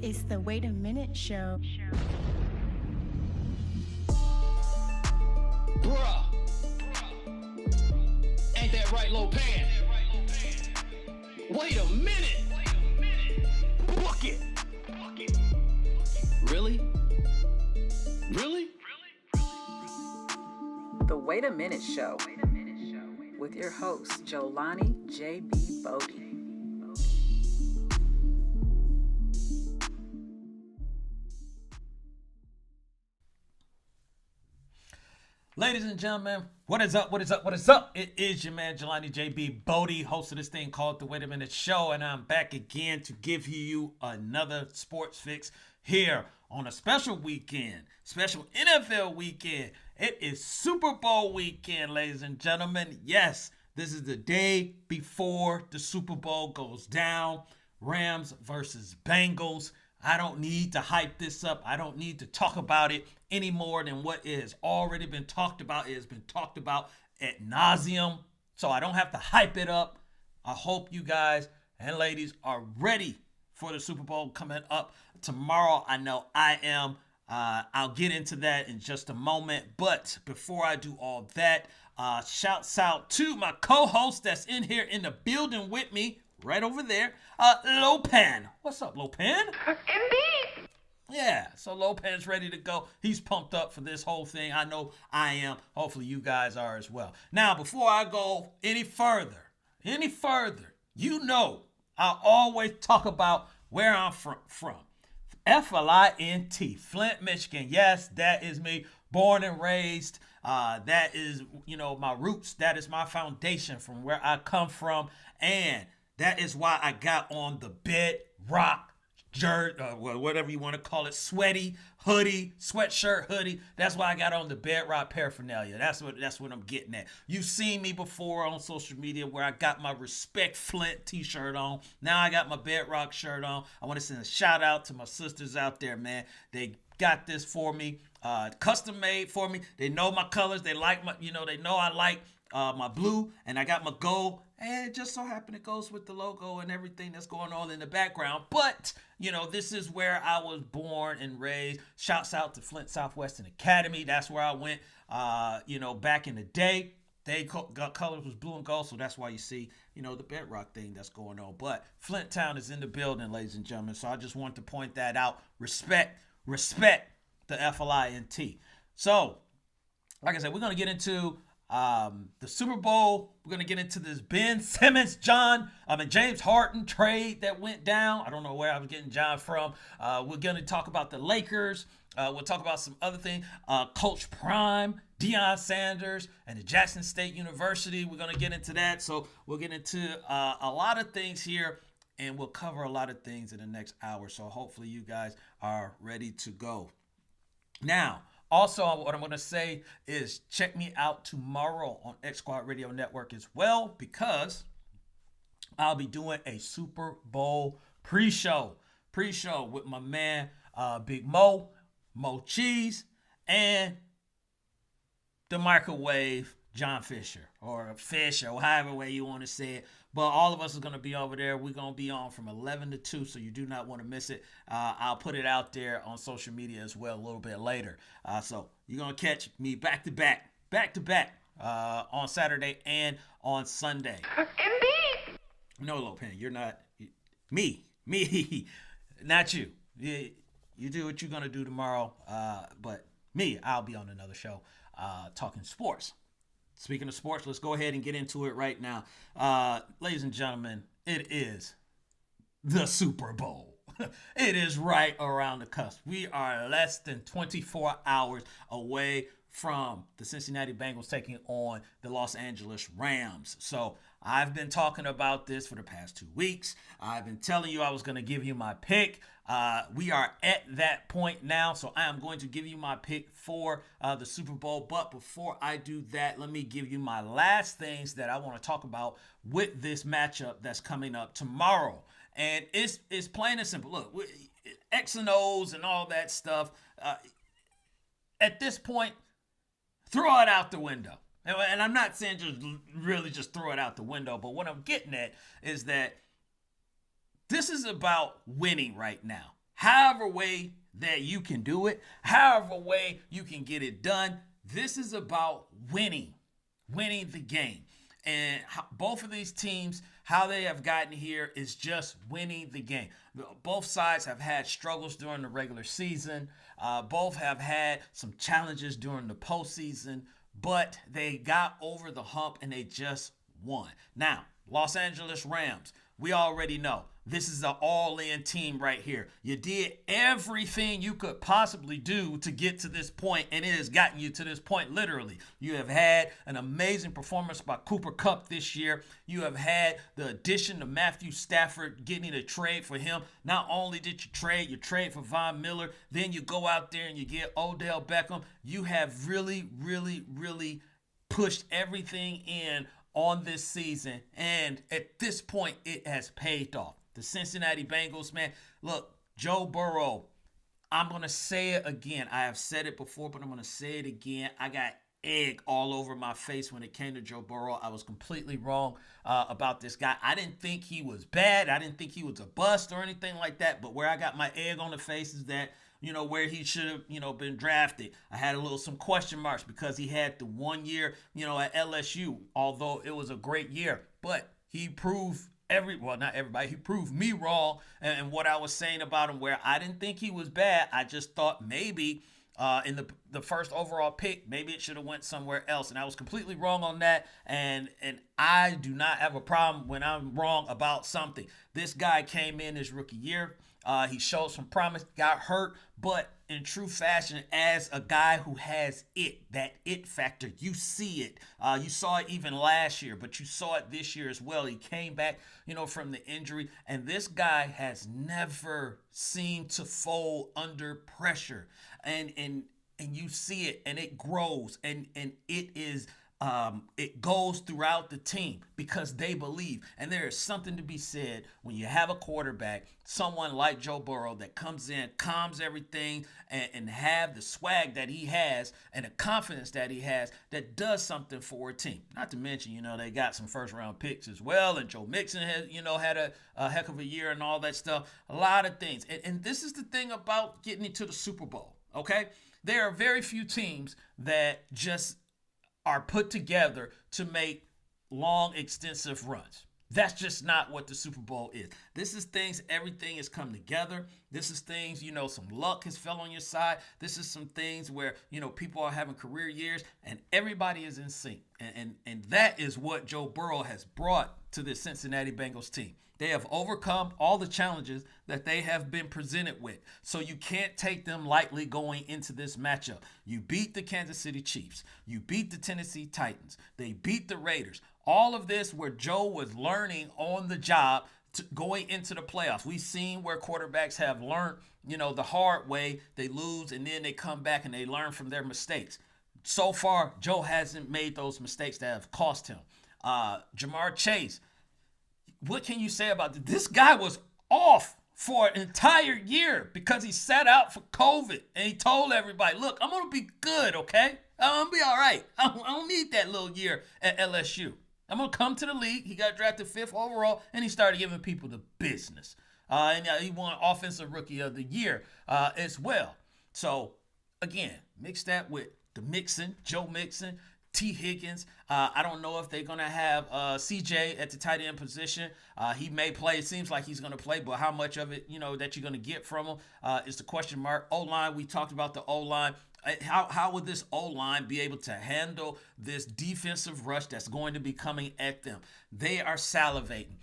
It's the Wait a Minute show. Bruh. Ain't that right, Lil Pan? Wait a minute. Book it. Really? Really? The Wait a Minute Show with your host, Jolani J.B. Bodie. Ladies and gentlemen, what is up? What is up? What is up? It is your man, Jelani J.B. Bodie, host of this thing called The Wait a Minute Show, and I'm back again to give you another sports fix here on a special weekend, special NFL weekend. It is Super Bowl weekend, ladies and gentlemen. Yes, this is the day before the Super Bowl goes down. Rams versus Bengals. I don't need to hype this up. I don't need to talk about it any more than what it has already been talked about. It has been talked about ad nauseum, so I don't have to hype it up. I hope you guys and ladies are ready for the Super Bowl coming up tomorrow. I know I am. I'll get into that in just a moment. But before I do all that, shouts out to my co-host that's in here in the building with me, right over there, Lopan. What's up, Lopan? Indeed. Yeah, so Lopan's ready to go. He's pumped up for this whole thing. I know I am. Hopefully you guys are as well. Now, before I go any further, you know I always talk about where I'm from. Flint, Flint, Michigan. Yes, that is me. Born and raised. That is, my roots. That is my foundation from where I come from. And that is why I got on the bedrock whatever you want to call it, sweaty hoodie, sweatshirt hoodie. That's why I got on the bedrock paraphernalia. That's what I'm getting at. You've seen me before on social media where I got my Respect Flint t-shirt on. Now I got my bedrock shirt on. I want to send a shout out to my sisters out there, man. They got this for me, custom made for me. They know my colors. They like my, they know I like my blue, and I got my gold, and it just so happened it goes with the logo and everything that's going on in the background. But this is where I was born and raised. Shouts out to Flint Southwestern Academy. That's where I went back in the day. They got colors was blue and gold, so that's why you see the bedrock thing that's going on. But Flint Town is in the building, ladies and gentlemen, so I just want to point that out. Respect the FLINT. So like I said, we're going to get into the Super Bowl. We're going to get into this Simmons, James Harden trade that went down. I don't know where I was getting John from. We're going to talk about the Lakers. We'll talk about some other things. Coach Prime, Deion Sanders, and the Jackson State University. We're going to get into that. So we'll get into a lot of things here, and we'll cover a lot of things in the next hour. So hopefully you guys are ready to go. Now, also, what I'm going to say is check me out tomorrow on X Squad Radio Network as well, because I'll be doing a Super Bowl pre-show with my man Big Mo Cheese, and the microwave John Fisher, or Fish, or however way you want to say it. But all of us are going to be over there. We're going to be on from 11 to 2, so you do not want to miss it. I'll put it out there on social media as well a little bit later. So you're going to catch me back to back on Saturday and on Sunday. Indeed. No, Lopan, you're not. Me, not you. You do what you're going to do tomorrow. But me, I'll be on another show talking sports. Speaking of sports, let's go ahead and get into it right now. Ladies and gentlemen, it is the Super Bowl. It is right around the cusp. We are less than 24 hours away from the Cincinnati Bengals taking on the Los Angeles Rams. So I've been talking about this for the past 2 weeks. I've been telling you I was going to give you my pick. We are at that point now, so I am going to give you my pick for the Super Bowl. But before I do that, let me give you my last things that I want to talk about with this matchup that's coming up tomorrow. And it's plain and simple. Look, X and O's and all that stuff, at this point, throw it out the window. And I'm not saying just throw it out the window, but what I'm getting at is that this is about winning right now. however way that you can do it, however way you can get it done. This is about winning the game. And both of these teams, how they have gotten here is just winning the game. Both sides have had struggles during the regular season. Both have had some challenges during the postseason, but they got over the hump and they just won. Now, Los Angeles Rams, we already know this is an all-in team right here. You did everything you could possibly do to get to this point, and it has gotten you to this point literally. You have had an amazing performance by Cooper Kupp this year. You have had the addition of Matthew Stafford, getting a trade for him. Not only did you trade for Von Miller, then you go out there and you get Odell Beckham. You have really, really, really pushed everything in on this season, and at this point, it has paid off. The Cincinnati Bengals, man, look, Joe Burrow, I'm going to say it again. I have said it before, but I'm going to say it again. I got egg all over my face when it came to Joe Burrow. I was completely wrong about this guy. I didn't think he was bad. I didn't think he was a bust or anything like that, but where I got my egg on the face is that, where he should have, been drafted. I had some question marks because he had the 1 year, at LSU, although it was a great year. But he proved not everybody, he proved me wrong and what I was saying about him, where I didn't think he was bad. I just thought maybe in the first overall pick, maybe it should have went somewhere else. And I was completely wrong on that. And I do not have a problem when I'm wrong about something. This guy came in his rookie year. He showed some promise, got hurt, but in true fashion, as a guy who has that it factor, you see it. You saw it even last year, but you saw it this year as well. He came back, from the injury, and this guy has never seemed to fold under pressure. And you see it, and it grows, and it is. It goes throughout the team because they believe. And there is something to be said when you have a quarterback, someone like Joe Burrow, that comes in, calms everything, and have the swag that he has and the confidence that he has that does something for a team. Not to mention, they got some first-round picks as well, and Joe Mixon has, had a heck of a year and all that stuff. A lot of things. And this is the thing about getting into the Super Bowl, okay? There are very few teams that just are put together to make long, extensive runs. That's just not what the Super Bowl is. This is things, everything has come together. This is things, some luck has fell on your side. This is some things where, people are having career years and everybody is in sync. And that is what Joe Burrow has brought to the Cincinnati Bengals team. They have overcome all the challenges that they have been presented with. So you can't take them lightly going into this matchup. You beat the Kansas City Chiefs. You beat the Tennessee Titans. They beat the Raiders. All of this where Joe was learning on the job going into the playoffs. We've seen where quarterbacks have learned, the hard way. They lose and then they come back and they learn from their mistakes. So far, Joe hasn't made those mistakes that have cost him. Jamar Chase, what can you say about this? This guy was off for an entire year because he sat out for COVID. And he told everybody, look, I'm going to be good, okay? I'm going to be all right. I don't need that little year at LSU. I'm going to come to the league. He got drafted 5th overall, and he started giving people the business. And he won Offensive Rookie of the Year as well. So, again, mix that with the Mixon, Joe Mixon, T. Higgins. I don't know if they're going to have CJ at the tight end position. He may play. It seems like he's going to play, but how much of it, that you're going to get from him is the question mark. O-line, we talked about the O-line. How would this O-line be able to handle this defensive rush that's going to be coming at them? They are salivating.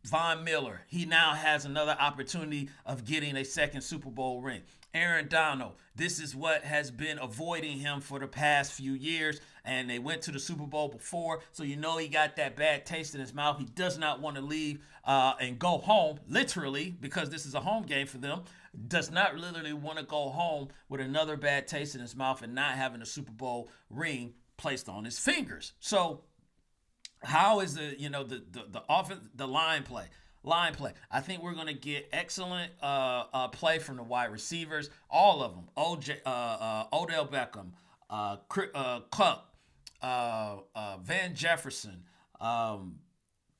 Von Miller, he now has another opportunity of getting a second Super Bowl ring. Aaron Donald, this is what has been avoiding him for the past few years, and they went to the Super Bowl before, so he got that bad taste in his mouth. He does not want to leave and go home, literally, because this is a home game for them. Does not literally want to go home with another bad taste in his mouth and not having a Super Bowl ring placed on his fingers. So how is the offense, the line play? Line play. I think we're going to get excellent play from the wide receivers, all of them. Odell Beckham, Kupp, Van Jefferson,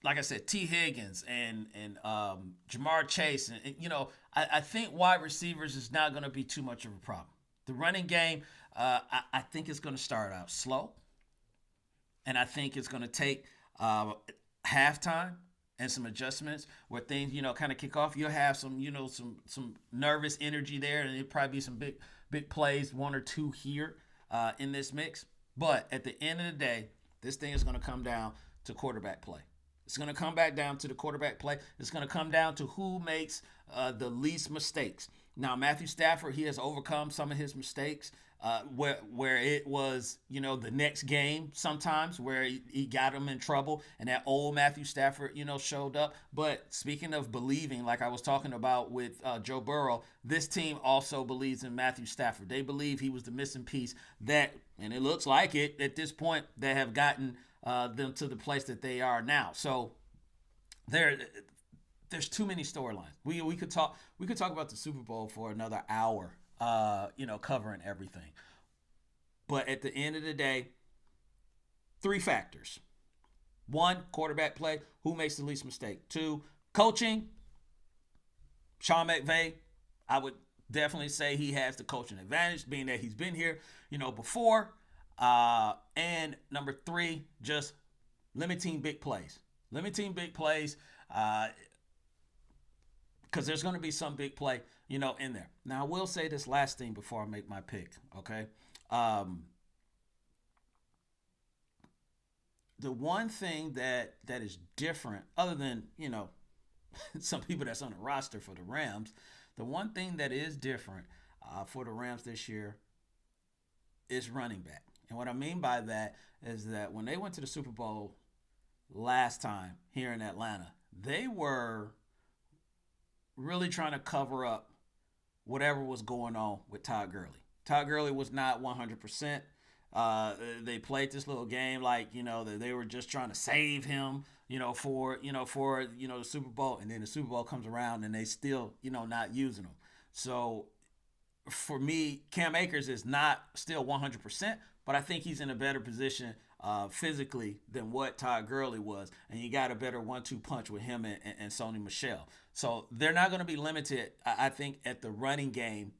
like I said, T. Higgins and Jamar Chase, and I think wide receivers is not going to be too much of a problem. The running game, I think it's going to start out slow, and I think it's going to take halftime and some adjustments where things, kind of kick off. You'll have some, some nervous energy there, and it'll probably be some big plays, one or two here in this mix. But at the end of the day, this thing is going to come down to quarterback play. It's going to come back down to the quarterback play. It's going to come down to who makes the least mistakes. Now, Matthew Stafford, he has overcome some of his mistakes where it was, the next game sometimes where he got him in trouble, and that old Matthew Stafford, showed up. But speaking of believing, like I was talking about with Joe Burrow, this team also believes in Matthew Stafford. They believe he was the missing piece that, and it looks like it at this point, they have gotten them to the place that they are now. So there's too many storylines. We could talk about the Super Bowl for another hour, covering everything. But at the end of the day, 3 factors. 1, quarterback play, who makes the least mistake. 2, coaching. Sean McVay, I would definitely say he has the coaching advantage, being that he's been here, before. And number 3, just limiting big plays. Limiting big plays, because there's going to be some big play, in there. Now, I will say this last thing before I make my pick, okay? The one thing that is different, other than, some people that's on the roster for the Rams, the one thing that is different for the Rams this year is running back. And what I mean by that is that when they went to the Super Bowl last time here in Atlanta, they were really trying to cover up whatever was going on with Todd Gurley. Todd Gurley was not 100%. They played this little game like, that they were just trying to save him, for the Super Bowl. And then the Super Bowl comes around and they still, not using him. So for me, Cam Akers is not still 100%, but I think he's in a better position physically than what Todd Gurley was. And you got a better 1-2 punch with him and Sony Michel. So they're not going to be limited, I think, at the running game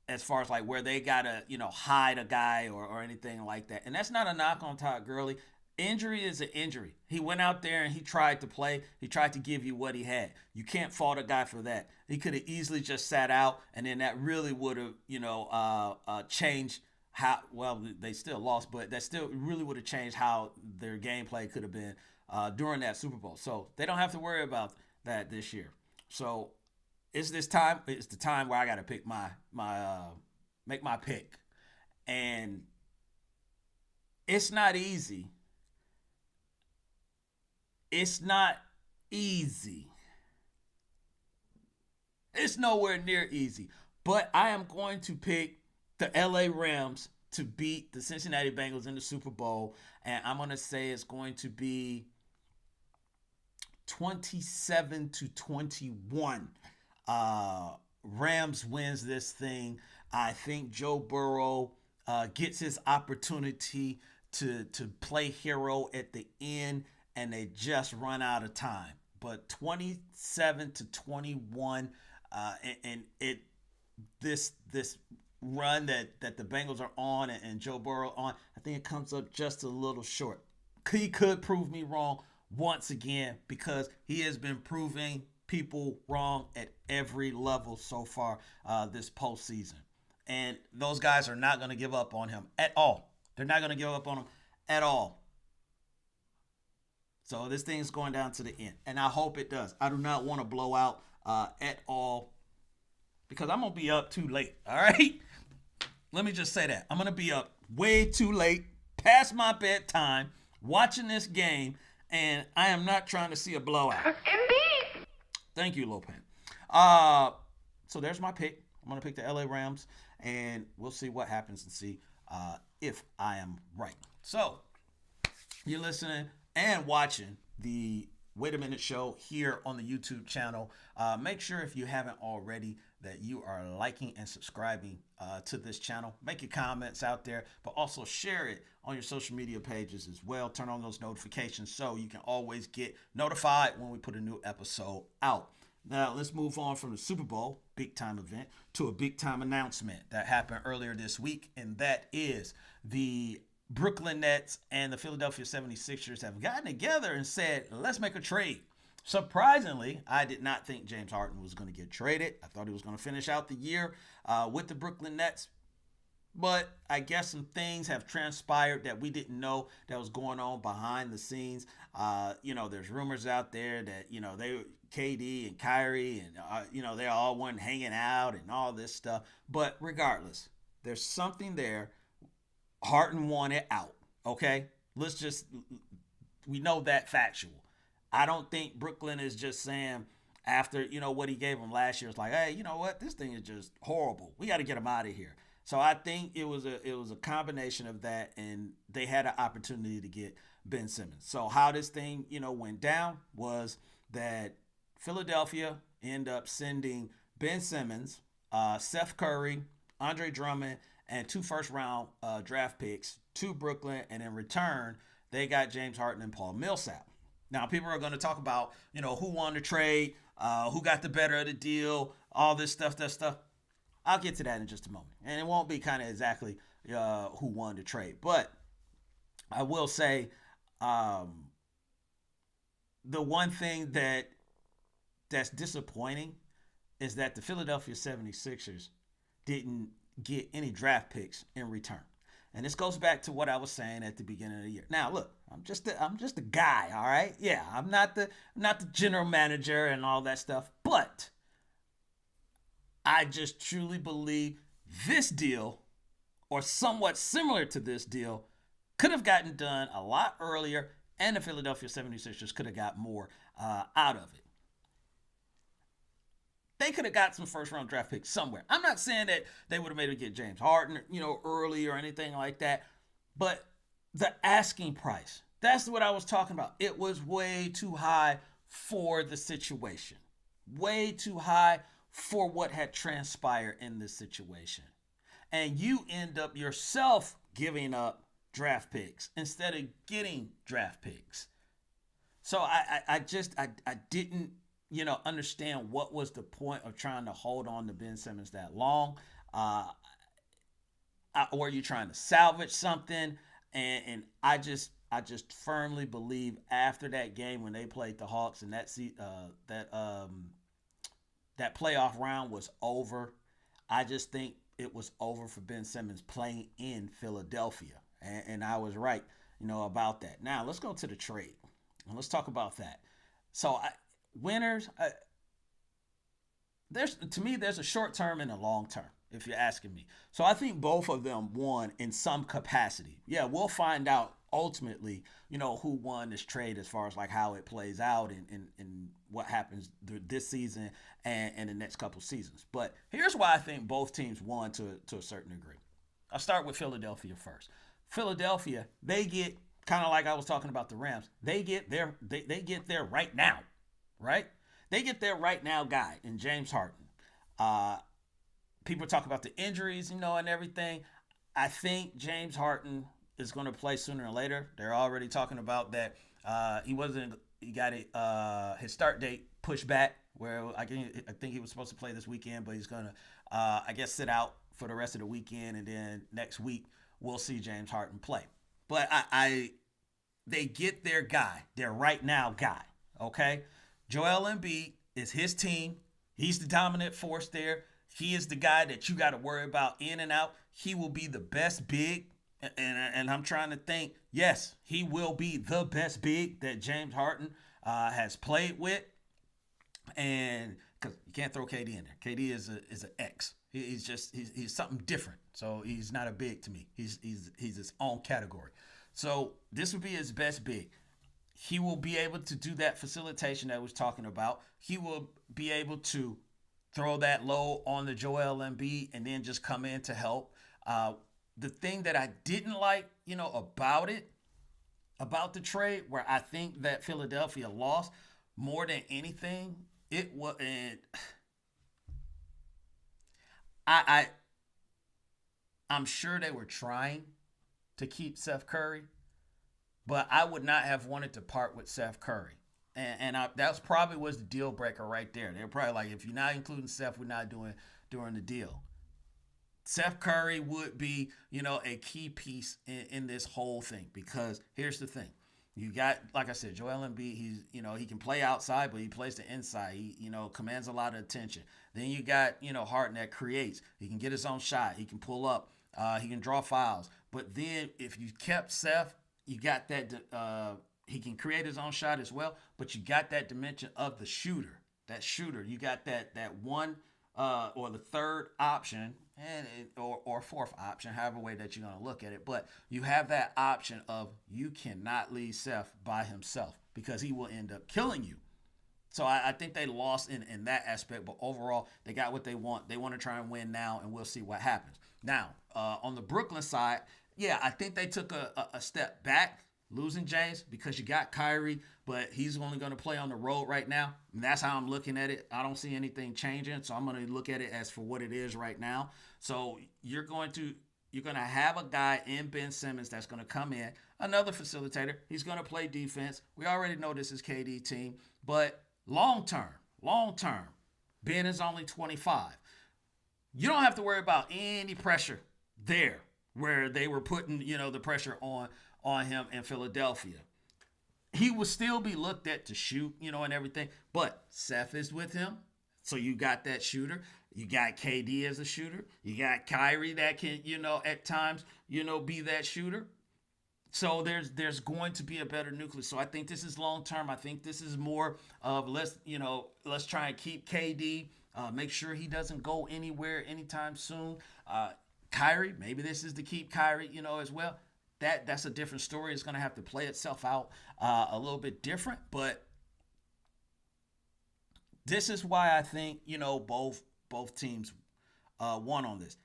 as far as like where they got to, hide a guy or anything like that. And that's not a knock on Todd Gurley. Injury is an injury. He went out there and he tried to play. He tried to give you what he had. You can't fault a guy for that. He could have easily just sat out, and then that really would have, changed how, well, they still lost, but that still really would have changed how their gameplay could have been during that Super Bowl. So they don't have to worry about that this year. So it's the time where I got to pick make my pick. And it's not easy. It's not easy. It's nowhere near easy. But I am going to pick the LA Rams to beat the Cincinnati Bengals in the Super Bowl. And I'm going to say it's going to be 27-21. Rams wins this thing. I think Joe Burrow gets his opportunity to play hero at the end, and they just run out of time. But 27-21, and this run that the Bengals are on and Joe Burrow on, I think it comes up just a little short. He could prove me wrong once again, because he has been proving people wrong at every level so far this postseason. And those guys are not going to give up on him at all. They're not going to give up on him at all. So this thing's going down to the end, and I hope it does. I do not want to blow out at all, because I'm going to be up too late, all right? Let me just say that. I'm going to be up way too late, past my bedtime, watching this game, and I am not trying to see a blowout. Indeed. Thank you, Lopan. So there's my pick. I'm going to pick the LA Rams, and we'll see what happens and see if I am right. So you're listening and watching the Wait a Minute Show here on the YouTube channel. Make sure if you haven't already that you are liking and subscribing to this channel. Make your comments out there, but also share it on your social media pages as well. Turn on those notifications so you can always get notified when we put a new episode out. Now, let's move on from the Super Bowl, big time event, to a big time announcement that happened earlier this week, and that is the Brooklyn Nets and the Philadelphia 76ers have gotten together and said, let's make a trade. Surprisingly, I did not think James Harden was going to get traded. I thought he was going to finish out the year with the Brooklyn Nets. But I guess some things have transpired that we didn't know that was going on behind the scenes. There's rumors out there that, KD and Kyrie and, they all weren't hanging out and all this stuff. But regardless, there's something there. Harden wanted out, okay? We know that factual. I don't think Brooklyn is just saying after, what he gave him last year, it's like, hey, you know what? This thing is just horrible. We got to get him out of here. So I think it was a combination of that, and they had an opportunity to get Ben Simmons. So how this thing, went down was that Philadelphia ended up sending Ben Simmons, Seth Curry, Andre Drummond, and 2 first-round draft picks to Brooklyn, and in return, they got James Harden and Paul Millsap. Now, people are going to talk about, who won the trade, who got the better of the deal, all this stuff, I'll get to that in just a moment. And it won't be kind of exactly who won the trade. But I will say the one thing that's disappointing is that the Philadelphia 76ers didn't get any draft picks in return. And this goes back to what I was saying at the beginning of the year. Now, look, I'm just a guy, all right? Yeah, I'm not the general manager and all that stuff, but I just truly believe this deal, or somewhat similar to this deal, could have gotten done a lot earlier, and the Philadelphia 76ers could have got more out of it. They could have got some first-round draft picks somewhere. I'm not saying that they would have made it get James Harden, early or anything like that. But the asking price, that's what I was talking about. It was way too high for the situation. Way too high for what had transpired in this situation. And you end up yourself giving up draft picks instead of getting draft picks. So I didn't understand what was the point of trying to hold on to Ben Simmons that long. Or you trying to salvage something. And I just firmly believe after that game when they played the Hawks and that playoff round was over, I just think it was over for Ben Simmons playing in Philadelphia. And I was right, about that. Now, let's go to the trade. And let's talk about that. So, winners, there's a short term and a long term, if you're asking me. So I think both of them won in some capacity. Yeah, we'll find out ultimately, who won this trade as far as like how it plays out and what happens this season and the next couple seasons. But here's why I think both teams won to a certain degree. I'll start with Philadelphia first. Philadelphia, they get kind of like I was talking about the Rams. They get their right now. Right? They get their right now guy in James Harden. People talk about the injuries, and everything. I think James Harden is going to play sooner or later. They're already talking about that. He got his start date pushed back where I think he was supposed to play this weekend, but he's going to, sit out for the rest of the weekend. And then next week we'll see James Harden play. But they get their guy, their right now guy. Okay. Joel Embiid is his team. He's the dominant force there. He is the guy that you got to worry about in and out. He will be the best big. And I'm trying to think, yes, he will be the best big that James Harden has played with. And because you can't throw KD in there. KD is an X. He's something different. So he's not a big to me. He's his own category. So this would be his best big. He will be able to do that facilitation that I was talking about. He will be able to throw that low on the Joel Embiid and then just come in to help. The thing that I didn't like, about it, about the trade, where I think that Philadelphia lost more than anything, it was, and I I'm sure they were trying to keep Seth Curry, but I would not have wanted to part with Seth Curry. That's probably was the deal breaker right there. They're probably like, if you're not including Seth, we're not doing the deal. Seth Curry would be, a key piece in this whole thing, because here's the thing. You got, like I said, Joel Embiid, he can play outside, but he plays the inside. He, commands a lot of attention. Then you got, Harden that creates. He can get his own shot. He can pull up. He can draw fouls. But then if you kept Seth, you got that he can create his own shot as well, but you got that dimension of the shooter. That shooter. You got that one or the third option, or fourth option, however way that you're going to look at it. But you have that option of you cannot leave Seth by himself, because he will end up killing you. So I think they lost in that aspect, but overall, they got what they want. They want to try and win now, and we'll see what happens. Now, on the Brooklyn side, yeah, I think they took a step back, losing James, because you got Kyrie, but he's only going to play on the road right now. And that's how I'm looking at it. I don't see anything changing, so I'm going to look at it as for what it is right now. So you're going to have a guy in Ben Simmons that's going to come in, another facilitator. He's going to play defense. We already know this is KD team, but long term, Ben is only 25. You don't have to worry about any pressure there, where they were putting, the pressure on him in Philadelphia. He will still be looked at to shoot, and everything. But Seth is with him. So you got that shooter. You got KD as a shooter. You got Kyrie that can, at times, be that shooter. So there's going to be a better nucleus. So I think this is long term. I think this is more of let's try and keep KD. Make sure he doesn't go anywhere anytime soon. Kyrie, maybe this is to keep Kyrie, as well. That's a different story. It's going to have to play itself out a little bit different. But this is why I think, both teams won on this.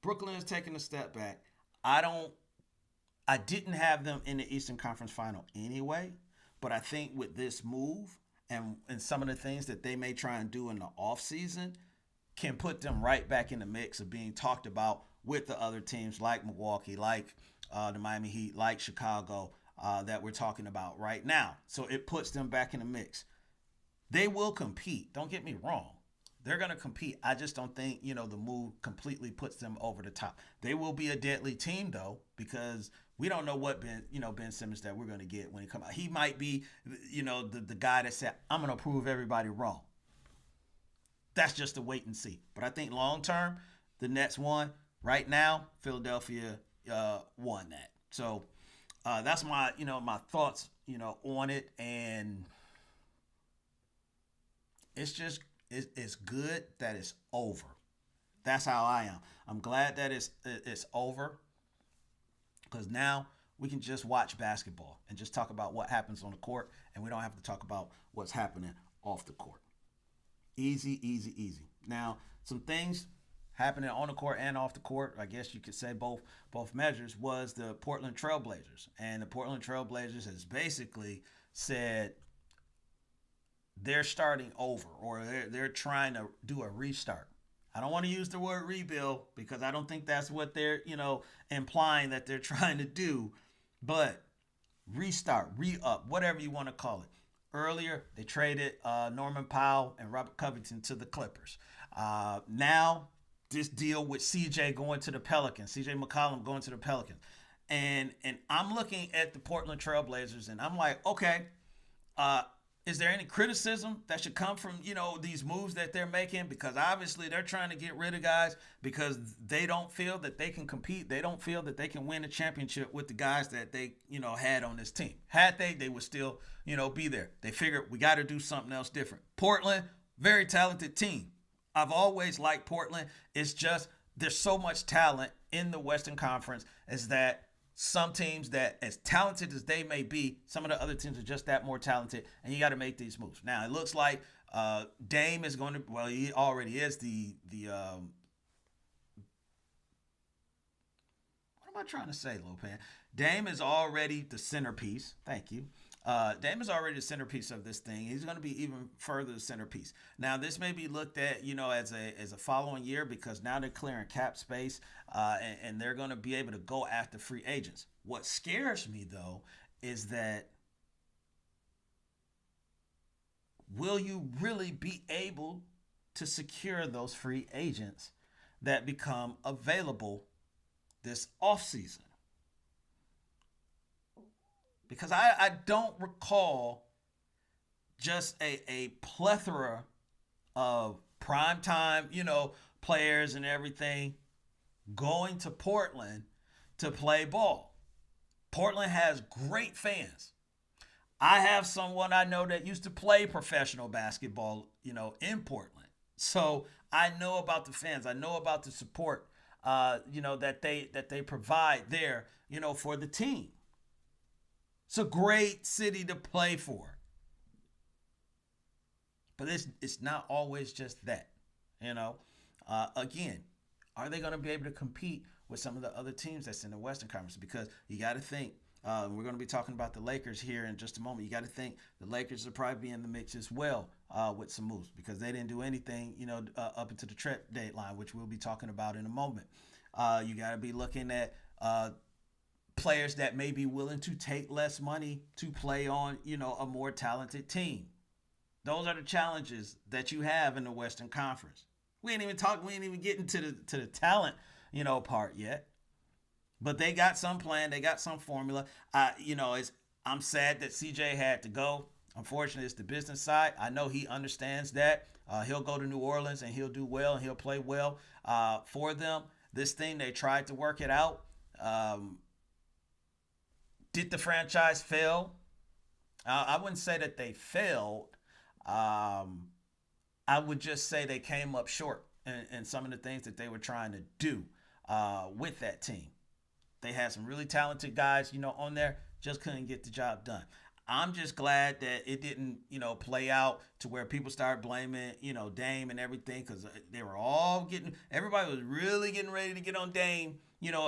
Brooklyn is taking a step back. I didn't have them in the Eastern Conference Final anyway, but I think with this move and some of the things that they may try and do in the offseason can put them right back in the mix of being talked about with the other teams like Milwaukee, like the Miami Heat, like Chicago, that we're talking about right now. So it puts them back in the mix. They will compete. Don't get me wrong. They're going to compete. I just don't think, the move completely puts them over the top. They will be a deadly team, though, because we don't know what Ben Simmons that we're going to get when he comes out. He might be, the guy that said, I'm going to prove everybody wrong. That's just a wait and see. But I think long term, the Nets won. Right now, Philadelphia won that. So that's my, my thoughts, on it. And it's just, it's good that it's over. That's how I am. I'm glad that it's over, because now we can just watch basketball and just talk about what happens on the court, and we don't have to talk about what's happening off the court. Easy, easy, easy. Now, some things happening on the court and off the court, I guess you could say both measures, was the Portland Trail Blazers. And the Portland Trail Blazers has basically said they're starting over, or they're trying to do a restart. I don't want to use the word rebuild, because I don't think that's what they're, implying that they're trying to do. But restart, re-up, whatever you want to call it. Earlier, they traded Norman Powell and Robert Covington to the Clippers. Now, this deal with CJ going to the Pelicans, CJ McCollum going to the Pelicans. And I'm looking at the Portland Trail Blazers, and I'm like, okay, is there any criticism that should come from, these moves that they're making? Because obviously they're trying to get rid of guys because they don't feel that they can compete. They don't feel that they can win a championship with the guys that they, had on this team. Had they would still, be there. They figured we got to do something else different. Portland, very talented team. I've always liked Portland. It's just there's so much talent in the Western Conference, is that some teams that, as talented as they may be, some of the other teams are just that more talented, and you got to make these moves. Now, it looks like Dame is going to, well, he already is the what am I trying to say, Lopan? Dame is already the centerpiece. Thank you. Dame is already the centerpiece of this thing. He's going to be even further the centerpiece. Now, this may be looked at, as a following year because now they're clearing cap space and they're going to be able to go after free agents. What scares me, though, is that will you really be able to secure those free agents that become available this offseason? Because I don't recall just a plethora of primetime, players and everything going to Portland to play ball. Portland has great fans. I have someone I know that used to play professional basketball, in Portland. So I know about the fans. I know about the support, that they provide there, for the team. It's a great city to play for. But it's not always just that, Again, are they going to be able to compete with some of the other teams that's in the Western Conference? Because you got to think, we're going to be talking about the Lakers here in just a moment. You got to think the Lakers will probably be in the mix as well with some moves because they didn't do anything, up until the trade deadline, which we'll be talking about in a moment. You got to be looking at players that may be willing to take less money to play on, a more talented team. Those are the challenges that you have in the Western Conference. We ain't even getting to the talent, part yet. But they got some plan, they got some formula. I'm sad that CJ had to go. Unfortunately, it's the business side. I know he understands that. He'll go to New Orleans and he'll do well and he'll play well for them. This thing, they tried to work it out. Did the franchise fail? I wouldn't say that they failed. I would just say they came up short in some of the things that they were trying to do with that team. They had some really talented guys, on there, just couldn't get the job done. I'm just glad that it didn't, play out to where people started blaming, Dame and everything because they were everybody was really getting ready to get on Dame,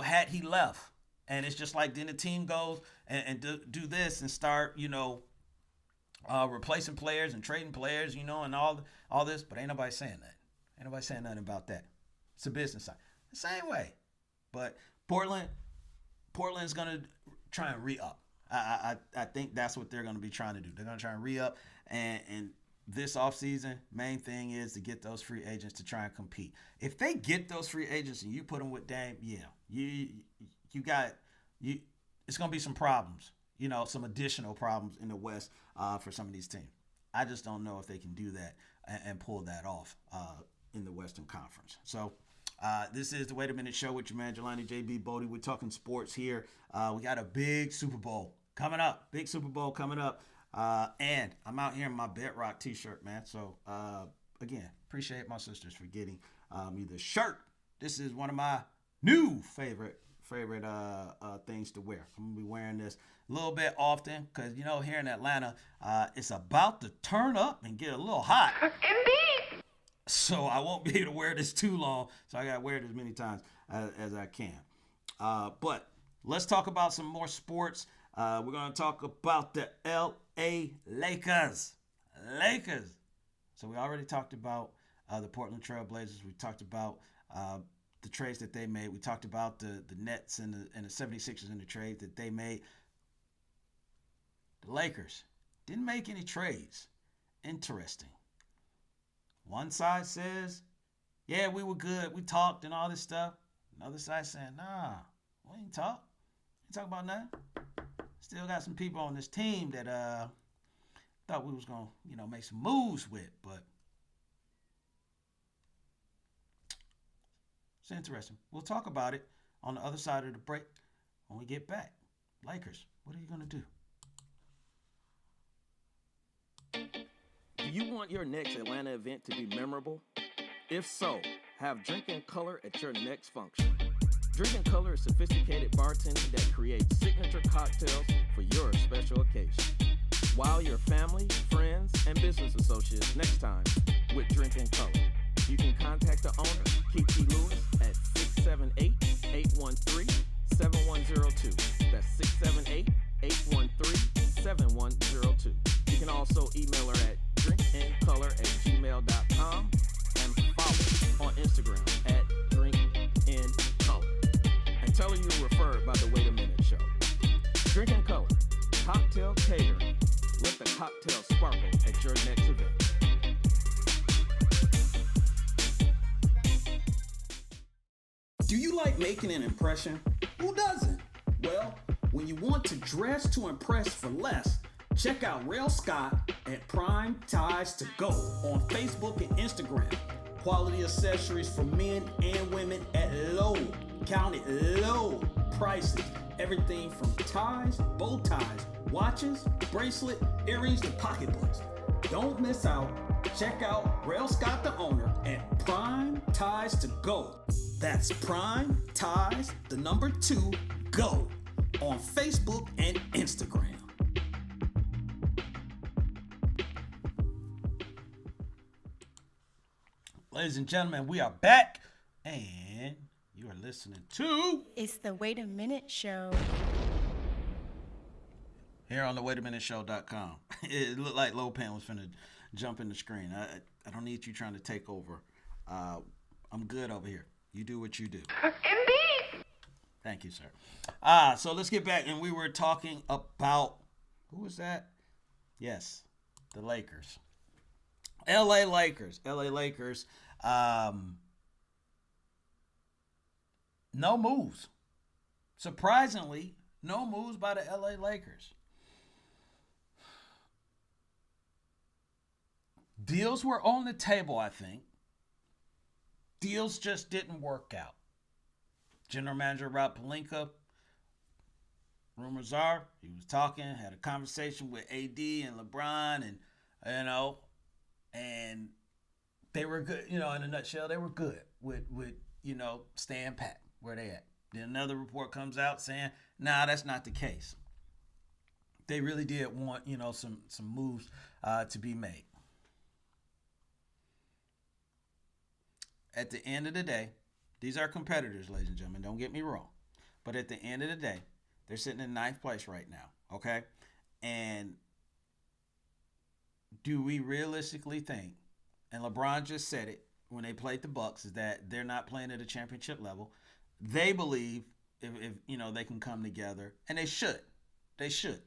had he left. And it's just like then the team goes and do this and start, replacing players and trading players, and all this. But ain't nobody saying that. Ain't nobody saying nothing about that. It's a business side. The same way. But Portland's going to try and re-up. I think that's what they're going to be trying to do. They're going to try and re-up. And this offseason, main thing is to get those free agents to try and compete. If they get those free agents and you put them with Dame, it's going to be some problems, some additional problems in the West for some of these teams. I just don't know if they can do that and pull that off in the Western Conference. So this is the Wait a Minute Show with your man, Jelani JB Bodie. We're talking sports here. We got a big Super Bowl coming up. And I'm out here in my Bedrock t-shirt, man. So, again, appreciate my sisters for getting me the shirt. This is one of my new favorite things to wear. I'm gonna be wearing this a little bit often because here in Atlanta it's about to turn up and get a little hot. Indeed. So I won't be able to wear this too long. So I gotta wear it as many times as I can. But let's talk about some more sports. We're gonna talk about the L.A. Lakers. So we already talked about the Portland Trail Blazers. We talked about the trades that they made. We talked about the Nets and the 76ers in the trade that they made. The Lakers didn't make any trades. Interesting. One side says, yeah, we were good. We talked and all this stuff. Another side saying, nah, we ain't talk. Ain't talk about nothing. Still got some people on this team that thought we was going to, make some moves with, but it's interesting. We'll talk about it on the other side of the break when we get back. Lakers, what are you going to do? Do you want your next Atlanta event to be memorable? If so, have Drinking Color at your next function. Drinking Color is sophisticated bartending that creates signature cocktails for your special occasion. Wow your family, friends, and business associates next time with Drinking Color. You can contact the owner, Keith Lewis, at 678-813-6955 678-813-7102. That's 678-813-7102. You can also email her at drinkandcolor@gmail.com and follow on Instagram at drinkandcolor. And tell her you were referred by the Wait a Minute Show. Drink and Color, cocktail catering. Let the cocktail sparkle at your next event. Do you like making an impression? Who doesn't? Well, when you want to dress to impress for less, check out Rail Scott at Prime Ties to Go on Facebook and Instagram. Quality accessories for men and women at low, counted low prices. Everything from ties, bow ties, watches, bracelet, earrings to pocketbooks. Don't miss out. Check out Rail Scott, the owner, at Prime Ties to Go. That's Prime Ties, the number 2, Go, on Facebook and Instagram. Ladies and gentlemen, we are back, and you are listening to It's the Wait a Minute Show. here on the WaitAMinuteShow.com. It looked like Lopan was finna jump in the screen. I don't need you trying to take over. I'm good over here. You do what you do. Indeed. Thank you, sir. So let's get back, and we were talking about, who was that? Yes, the Lakers. LA Lakers. No moves. Surprisingly, no moves by the LA Lakers. Deals were on the table, I think. Deals just didn't work out. General Manager Rob Pelinka, rumors are, he was talking, had a conversation with AD and LeBron, and, and they were good, in a nutshell, they were good with staying pat where they at. Then another report comes out saying, nah, that's not the case. They really did want, some moves to be made. At the end of the day, these are competitors, ladies and gentlemen. Don't get me wrong. But at the end of the day, they're sitting in 9th place right now, okay? And do we realistically think, and LeBron just said it when they played the Bucks, is that they're not playing at a championship level. They believe if they can come together, and they should. They should.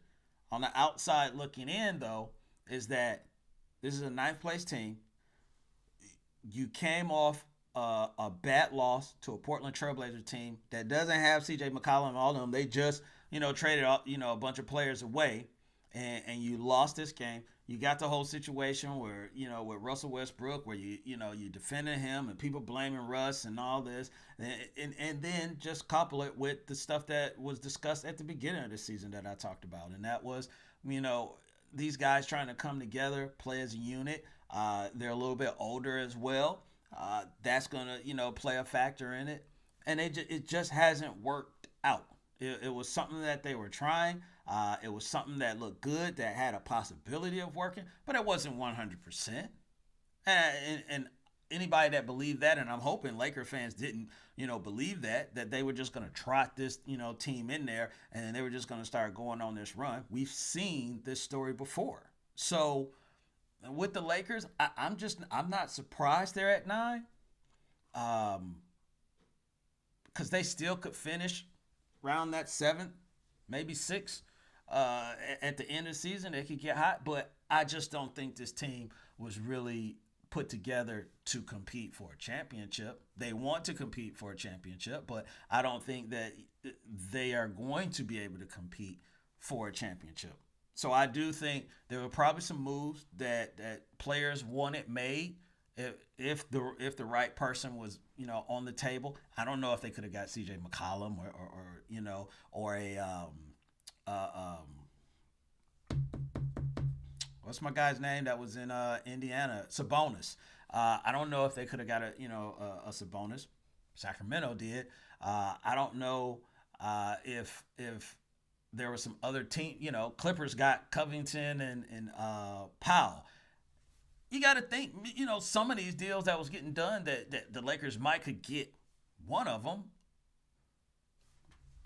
On the outside looking in, though, is that this is a 9th place team. You came off a bad loss to a Portland Trailblazer team that doesn't have C.J. McCollum and all of them. They just, traded a bunch of players away, and you lost this game. You got the whole situation where, with Russell Westbrook, where you defended him and people blaming Russ and all this, and then just couple it with the stuff that was discussed at the beginning of the season that I talked about, and that was, these guys trying to come together, play as a unit. They're a little bit older as well. That's gonna, play a factor in it, and it just hasn't worked out. It was something that they were trying. It was something that looked good, that had a possibility of working, but it wasn't 100%. And anybody that believed that, and I'm hoping Laker fans didn't, believe that they were just going to trot this, team in there, and then they were just going to start going on this run. We've seen this story before. So with the Lakers, I'm not surprised they're at 9, because they still could finish around that 7th, maybe 6th. At the end of the season, they could get hot, but I just don't think this team was really put together to compete for a championship. They want to compete for a championship, but I don't think that they are going to be able to compete for a championship. So I do think there were probably some moves that players wanted made if the right person was, on the table. I don't know if they could have got C.J. McCollum or what's my guy's name that was in Indiana? Sabonis. I don't know if they could have got a Sabonis. Sacramento did. I don't know if there was some other team. Clippers got Covington and Powell. You got to think, some of these deals that was getting done that the Lakers might could get one of them.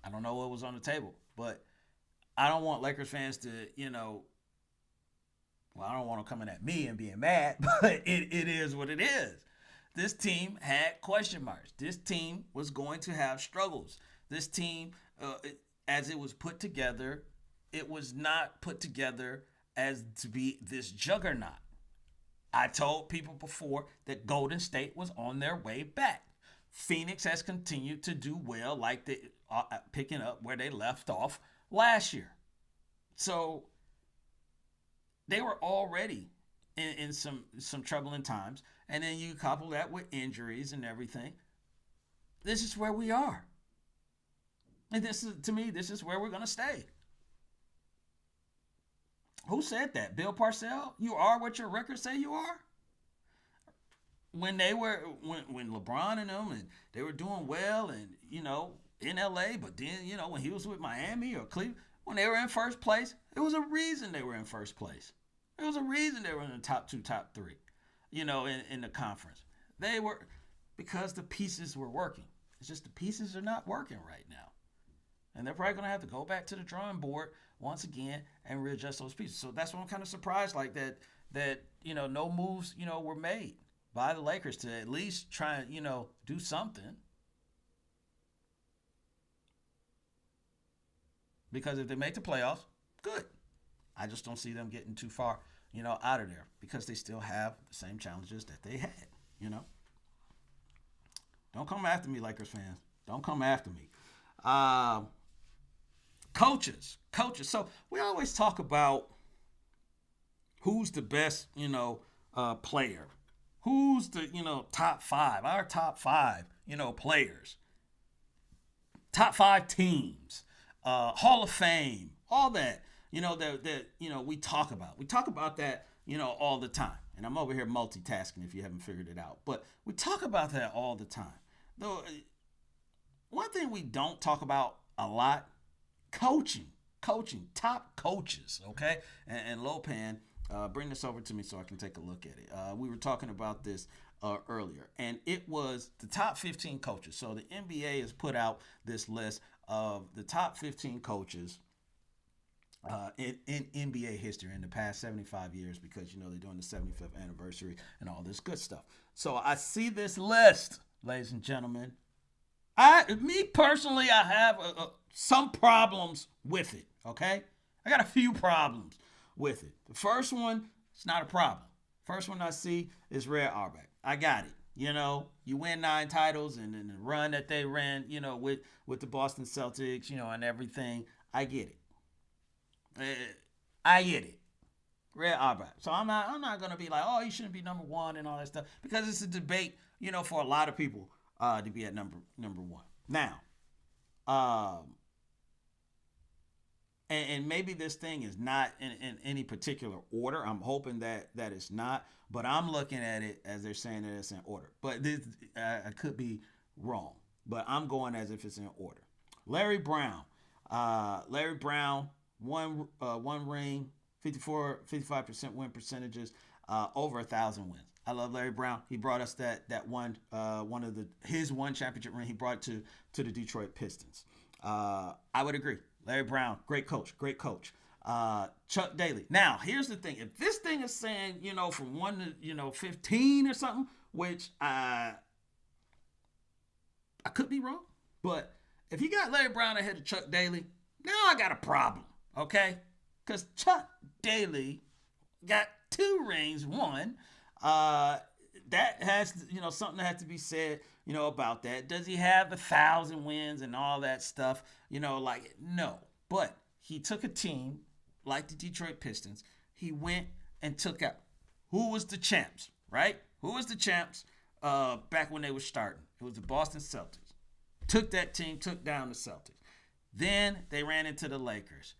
I don't know what was on the table, but I don't want Lakers fans to, well, I don't want them coming at me and being mad, but it is what it is. This team had question marks. This team was going to have struggles. This team, as it was put together, it was not put together as to be this juggernaut. I told people before that Golden State was on their way back. Phoenix has continued to do well, like they picking up where they left off last year. So they were already in some troubling times. And then you couple that with injuries and everything. This is where we are. And to me, this is where we're going to stay. Who said that? Bill Parcells? You are what your records say you are? When LeBron and them, and they were doing well and, in LA, but then, when he was with Miami or Cleveland, when they were in first place, it was a reason they were in first place. There was a reason they were in the top 2, top 3, in the conference. They were, because the pieces were working. It's just the pieces are not working right now. And they're probably going to have to go back to the drawing board once again and readjust those pieces. So that's why I'm kind of surprised like that no moves, were made by the Lakers to at least try and, do something. Because if they make the playoffs, good. I just don't see them getting too far, out of there because they still have the same challenges that they had, Don't come after me, Lakers fans. Don't come after me. Coaches. So we always talk about who's the best, player. Who's the, top 5, our top 5, players. Top 5 teams, Hall of Fame, all that, that we talk about. We talk about that, all the time. And I'm over here multitasking if you haven't figured it out. But we talk about that all the time. Though, one thing we don't talk about a lot, coaching, top coaches, okay? And Lopan, bring this over to me so I can take a look at it. We were talking about this earlier, and it was the top 15 coaches. So the NBA has put out this list of the top 15 coaches in NBA history in the past 75 years because, they're doing the 75th anniversary and all this good stuff. So I see this list, ladies and gentlemen. Me personally, I have some problems with it, okay? I got a few problems with it. The first one, it's not a problem. First one I see is Red Auerbach. I got it. You win 9 titles and then the run that they ran, with the Boston Celtics, and everything. I get it. I get it. Red Auerbach. So I'm not gonna be like, oh, he shouldn't be number 1 and all that stuff because it's a debate, for a lot of people to be at number 1. Now, and maybe this thing is not in any particular order. I'm hoping that it's not, but I'm looking at it as they're saying that it's in order. But this, I could be wrong, but I'm going as if it's in order. Larry Brown. One ring, 55% win percentages, over 1,000 wins. I love Larry Brown. He brought us that one his one championship ring. He brought it to the Detroit Pistons. I would agree. Larry Brown, great coach. Chuck Daly. Now, here's the thing. If this thing is saying, from 1 to, 15 or something, which I could be wrong, but if you got Larry Brown ahead of Chuck Daly, now I got a problem, okay? Because Chuck Daly got 2 rings, 1. That has, something that has to be said, about that. Does he have 1,000 wins and all that stuff? No. But he took a team like the Detroit Pistons. He went and took out who was the champs, right? Who was the champs back when they were starting? It was the Boston Celtics. Took that team, took down the Celtics. Then they ran into the Lakers.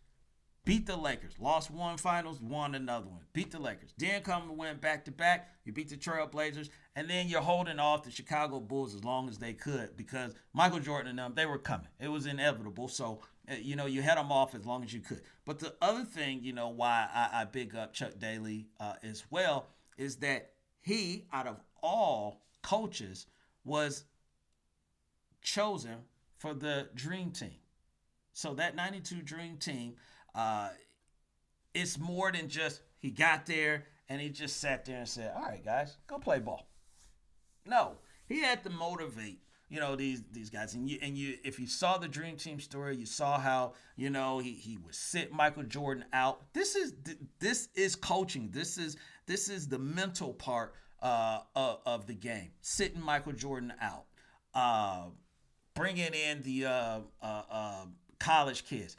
Beat the Lakers. Lost 1 finals, won another one. Beat the Lakers. Then come and win back-to-back. You beat the Trail Blazers. And then you're holding off the Chicago Bulls as long as they could because Michael Jordan and them, they were coming. It was inevitable. So, you had them off as long as you could. But the other thing, why I big up Chuck Daly as well is that he, out of all coaches, was chosen for the Dream Team. So that 92 Dream Team, it's more than just he got there and he just sat there and said, all right, guys, go play ball. No, he had to motivate, these guys. And you, if you saw the Dream Team story, you saw how, he would sit Michael Jordan out. This is coaching. This is the mental part of the game. Sitting Michael Jordan out, bringing in the college kids.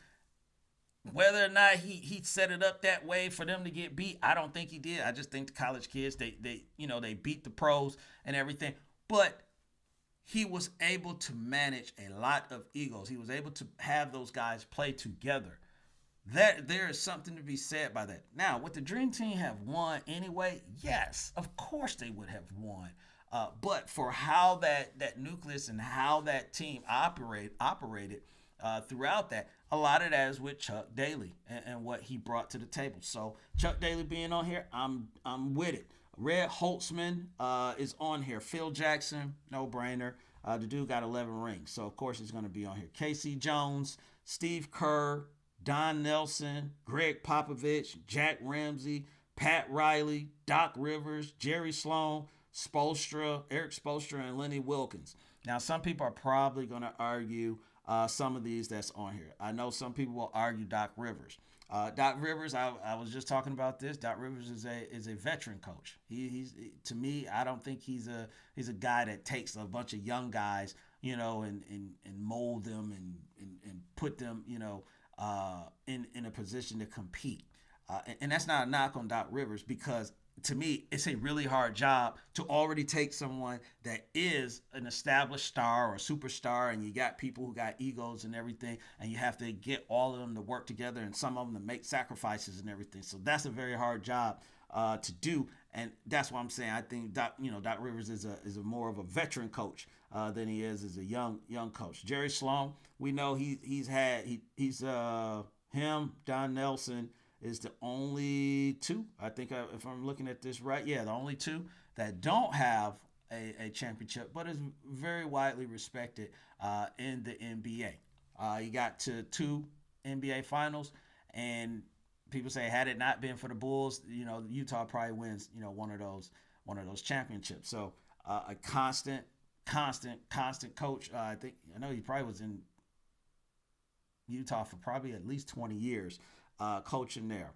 Whether or not he set it up that way for them to get beat, I don't think he did. I just think the college kids, they beat the pros and everything. But he was able to manage a lot of egos. He was able to have those guys play together. There is something to be said by that. Now, would the Dream Team have won anyway? Yes, of course they would have won. But for how that nucleus and how that team operated throughout that, a lot of that is with Chuck Daly and what he brought to the table. So Chuck Daly being on here, I'm with it. Red Holtzman is on here. Phil Jackson, no brainer. The dude got 11 rings, so of course he's going to be on here. Casey Jones, Steve Kerr, Don Nelson, Greg Popovich, Jack Ramsey, Pat Riley, Doc Rivers, Jerry Sloan, Eric Spoelstra, and Lenny Wilkins. Now, some people are probably going to argue some of these that's on here. I know some people will argue Doc Rivers. Doc Rivers, I was just talking about this. Doc Rivers is a veteran coach. He's to me, I don't think he's a guy that takes a bunch of young guys, and mold them and put them, in a position to compete. And that's not a knock on Doc Rivers, because to me, it's a really hard job to already take someone that is an established star or a superstar, and you got people who got egos and everything, and you have to get all of them to work together and some of them to make sacrifices and everything. So that's a very hard job to do, and that's why I'm saying I think Doc Rivers is a more of a veteran coach than he is as a young coach. Jerry Sloan, we know he's him, Don Nelson is the only two, I think, if I'm looking at this right, the only two that don't have a championship, but is very widely respected in the NBA. He got to 2 NBA finals, and people say, had it not been for the Bulls, Utah probably wins, one of those championships. So a constant coach. I know he probably was in Utah for probably at least 20 years. Coaching there.